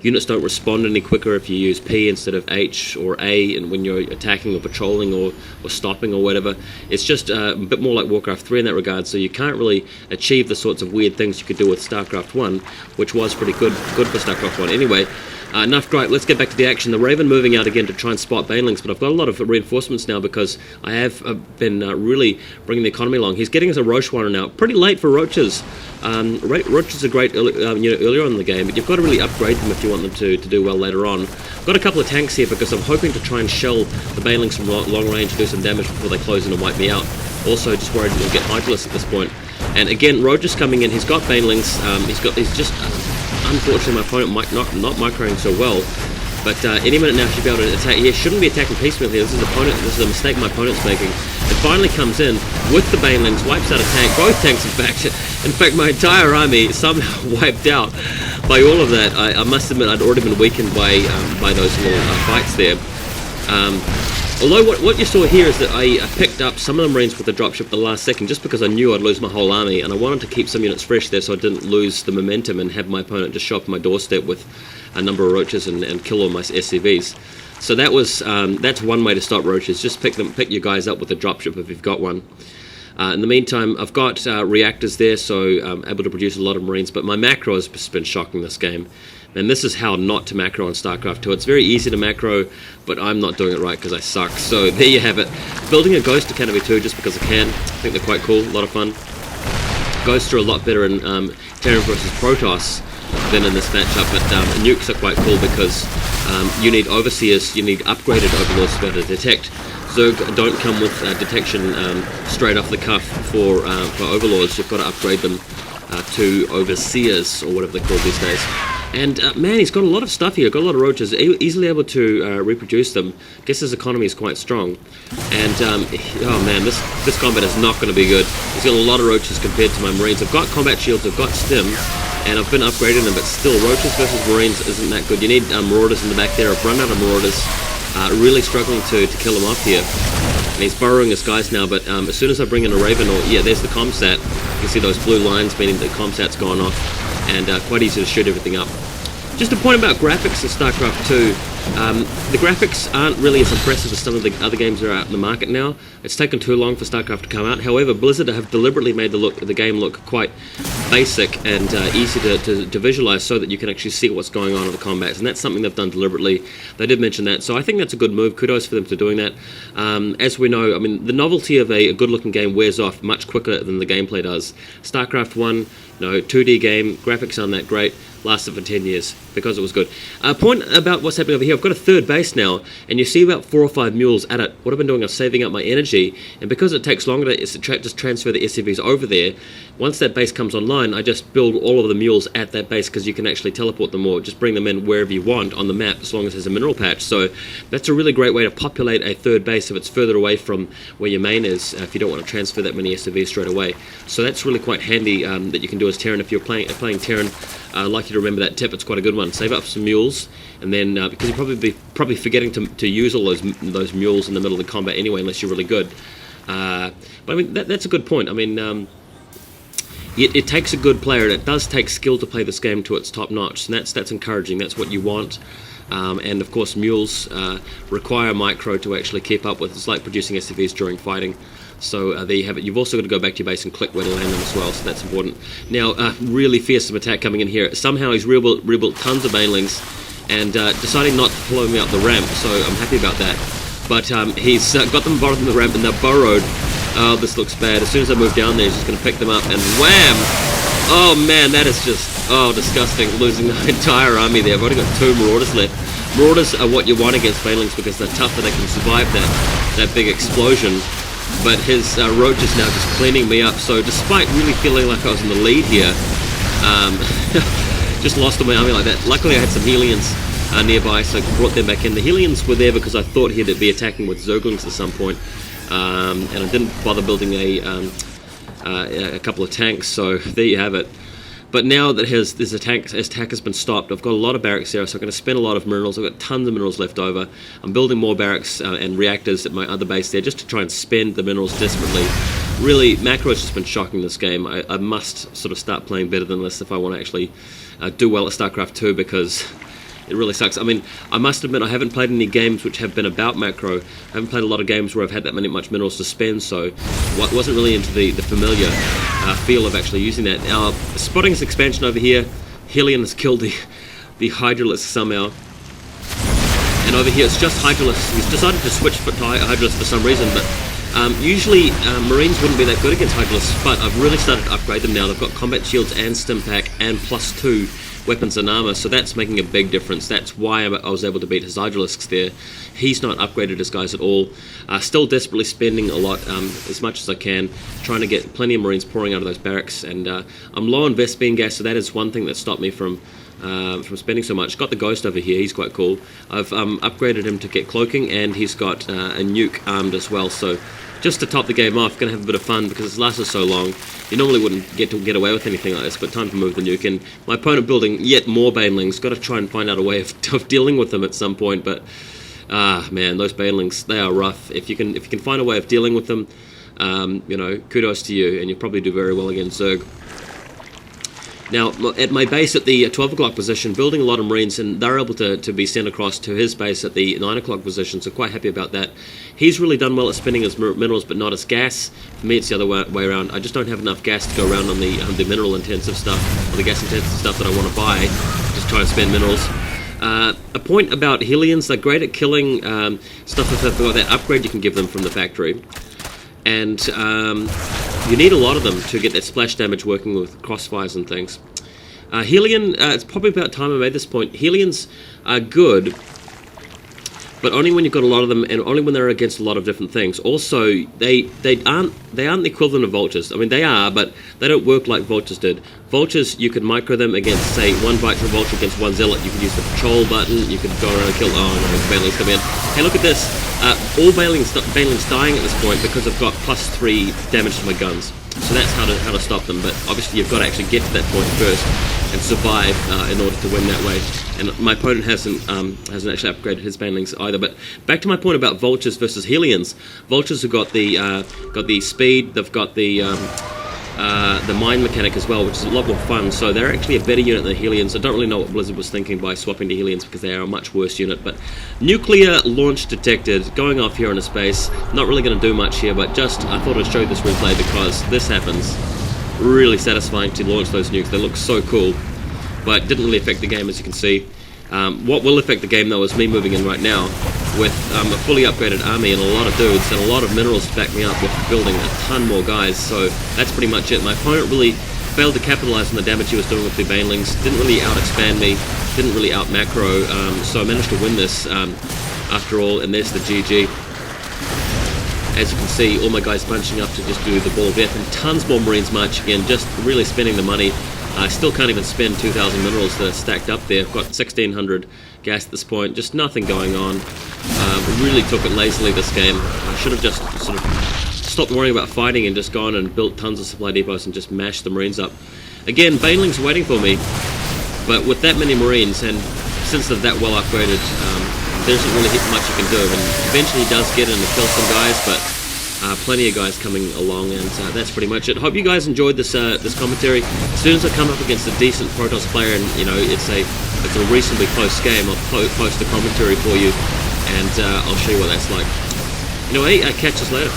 units don't respond any quicker if you use P instead of H or A, and when you're attacking or patrolling or stopping or whatever. It's just a bit more like Warcraft 3 in that regard, so you can't really achieve the sorts of weird things you could do with Starcraft 1, which was pretty good for Starcraft 1. Anyway, enough gripe, let's get back to the action. The Raven moving out again to try and spot banelings, but I've got a lot of reinforcements now because I have been really bringing the economy along. He's getting us a roach warrior now, pretty late for roaches. Roaches are great earlier on in the game, but you've got to really upgrade them if you want them to do well later on. I've got a couple of tanks here because I'm hoping to try and shell the banelings from long range and do some damage before they close in and wipe me out. Also just worried we'll get Hydralisk at this point. And again, roaches coming in, he's got banelings, he's just... Unfortunately, my opponent might not microing so well, but any minute now should be able to attack. He shouldn't be attacking piecemeal here. This is a mistake my opponent's making. It finally comes in with the banelings, wipes out a tank, both tanks in fact. In fact, my entire army somehow wiped out by all of that. I must admit I'd already been weakened by those little fights there. Although what you saw here is that I picked up some of the Marines with the dropship at the last second just because I knew I'd lose my whole army, and I wanted to keep some units fresh there so I didn't lose the momentum and have my opponent just show up on my doorstep with a number of roaches and kill all my SCVs. So that's one way to stop roaches. Just pick your guys up with a dropship if you've got one. In the meantime, I've got reactors there, so I'm able to produce a lot of Marines, but my macro has been shocking this game. And this is how not to macro on StarCraft 2. It's very easy to macro, but I'm not doing it right because I suck. So there you have it. Building a Ghost Academy 2 just because I can. I think they're quite cool, a lot of fun. Ghosts are a lot better in Terran versus Protoss than in this matchup, but nukes are quite cool because you need overseers, you need upgraded overlords to be able to detect. Zerg don't come with detection straight off the cuff for overlords. You've got to upgrade them to overseers, or whatever they're called these days. And man, he's got a lot of stuff here, got a lot of roaches, easily able to reproduce them. Guess his economy is quite strong. And oh man, this combat is not going to be good. He's got a lot of roaches compared to my Marines. I've got combat shields, I've got stim, and I've been upgrading them, but still, roaches versus Marines isn't that good. You need marauders in the back there. I've run out of marauders. Really struggling to kill him off here. And he's burrowing his guys now, but as soon as I bring in a Raven, or yeah, there's the comsat. You can see those blue lines, meaning the comsat's gone off, and quite easy to shoot everything up. Just a point about graphics in StarCraft 2. The graphics aren't really as impressive as some of the other games that are out in the market now. It's taken too long for StarCraft to come out. However, Blizzard have deliberately made the game look quite basic and easy to visualize so that you can actually see what's going on in the combats, and that's something they've done deliberately. They did mention that, so I think that's a good move. Kudos for them for doing that. As we know, I mean, the novelty of a good-looking game wears off much quicker than the gameplay does. StarCraft 1, 2D game, graphics aren't that great, lasted for 10 years because it was good. Point about what's happening over here. I've got a third base now, and you see about 4 or 5 mules at it. What I've been doing is saving up my energy, and because it takes longer to just transfer the SCVs over there, once that base comes online, I just build all of the mules at that base because you can actually teleport them or just bring them in wherever you want on the map as long as there's a mineral patch. So that's a really great way to populate a third base if it's further away from where your main is, if you don't want to transfer that many SCVs straight away. So that's really quite handy that you can do as Terran. If you're playing Terran, I'd like you to remember that tip. It's quite a good one. Save up some mules, and then because you're probably forgetting to use all those mules in the middle of the combat anyway, unless you're really good. But I mean that's a good point. I mean, it takes a good player, and it does take skill to play this game to its top notch, and that's encouraging. That's what you want. And of course, mules require micro to actually keep up with. It's like producing SCVs during fighting. So there you have it. You've also got to go back to your base and click where to land them as well, so that's important. Now, really fearsome attack coming in here. Somehow he's rebuilt tons of banelings and deciding not to follow me up the ramp, so I'm happy about that. But he's got them bottom of the ramp and they're burrowed. Oh, this looks bad. As soon as I move down there, he's just going to pick them up and wham! Oh man, that is just, disgusting, losing the entire army there. I've only got 2 marauders left. Marauders are what you want against banelings because they're tougher, they can survive that big explosion. But his roach is now just cleaning me up, so despite really feeling like I was in the lead here, just lost all my army like that. Luckily I had some hellions nearby, so I brought them back in. The hellions were there because I thought he'd be attacking with zerglings at some point, and I didn't bother building a couple of tanks, so there you have it. But now that his attack has been stopped, I've got a lot of barracks here, so I'm going to spend a lot of minerals. I've got tons of minerals left over. I'm building more barracks and reactors at my other base there just to try and spend the minerals desperately. Really, macro has just been shocking this game. I must sort of start playing better than this if I want to actually do well at StarCraft 2 because it really sucks. I mean, I must admit I haven't played any games which have been about macro. I haven't played a lot of games where I've had that much minerals to spend, so wasn't really into the familiar feel of actually using that. Now, spotting this expansion over here, Hellion has killed the Hydralisk somehow. And over here it's just Hydralisk. He's decided to switch to Hydralisk for some reason, but usually Marines wouldn't be that good against Hydralisks, but I've really started to upgrade them now. They've got combat shields and stim pack and +2 weapons and armor, so that's making a big difference. That's why I was able to beat his Hydralisks there. He's not upgraded his guys at all. Still desperately spending a lot, as much as I can, trying to get plenty of Marines pouring out of those barracks, and I'm low on Vespene gas, so that is one thing that stopped me from spending so much. Got the Ghost over here, he's quite cool. I've upgraded him to get cloaking, and he's got a nuke armed as well, so just to top the game off, gonna have a bit of fun because it's lasted so long. You normally wouldn't get away with anything like this, but time to move the nuke. And my opponent building yet more Banelings. Got to try and find out a way of dealing with them at some point. But man, those Banelings, they are rough. If you can find a way of dealing with them, you know, kudos to you, and you'll probably do very well against Zerg. Now, at my base at the 12 o'clock position, building a lot of Marines, and they're able to be sent across to his base at the 9 o'clock position, so quite happy about that. He's really done well at spinning his minerals, but not his gas. For me, it's the other way around. I just don't have enough gas to go around on the mineral-intensive stuff, or the gas-intensive stuff that I want to buy. Just try and spend minerals. A point about Hellions, they're great at killing stuff if they've got that upgrade you can give them from the factory. And you need a lot of them to get that splash damage working with crossfires and things. Hellion, it's probably about time I made this point. Hellions are good, but only when you've got a lot of them, and only when they're against a lot of different things. Also, they aren't the equivalent of Vultures. I mean, they are, but they don't work like Vultures did. Vultures, you could micro them against, say, one Vitral Vulture against one Zealot. You could use the patrol button. You could go around and kill. Oh no, Banelings come in. Hey, look at this. All Banelings dying at this point because I've got +3 damage to my guns. So that's how to stop them. But obviously, you've got to actually get to that point first and survive in order to win that way. And my opponent hasn't actually upgraded his Banelings either. But back to my point about Vultures versus Hellions. Vultures have got the speed. They've got the mine mechanic as well, which is a lot more fun. So they're actually a better unit than Hellions. I don't really know what Blizzard was thinking by swapping to Hellions because they are a much worse unit. But nuclear launch detected, going off here in a space. Not really going to do much here, but just I thought I'd show you this replay because this happens. Really satisfying to launch those nukes. They look so cool, but didn't really affect the game, as you can see. What will affect the game though is me moving in right now with a fully upgraded army and a lot of dudes and a lot of minerals to back me up with building a ton more guys. So that's pretty much it. My opponent really failed to capitalize on the damage he was doing with the Banelings. Didn't really out-expand me, didn't really out-macro, so I managed to win this after all, and there's the GG. As you can see, all my guys bunching up to just do the ball of death, and tons more Marines marching in, just really spending the money. I still can't even spend 2,000 minerals that are stacked up there. I've got 1,600 gas at this point, just nothing going on. Really took it lazily this game. I should have just sort of stopped worrying about fighting and just gone and built tons of supply depots and just mashed the Marines up. Again, Banelings are waiting for me, but with that many Marines, and since they're that well upgraded, there isn't really much you can do. And eventually he does get in and kill some guys, but plenty of guys coming along, and that's pretty much it. Hope you guys enjoyed this commentary. As soon as I come up against a decent Protoss player, and you know it's a reasonably close game, I'll post a commentary for you, and I'll show you what that's like. Anyway, catch us later.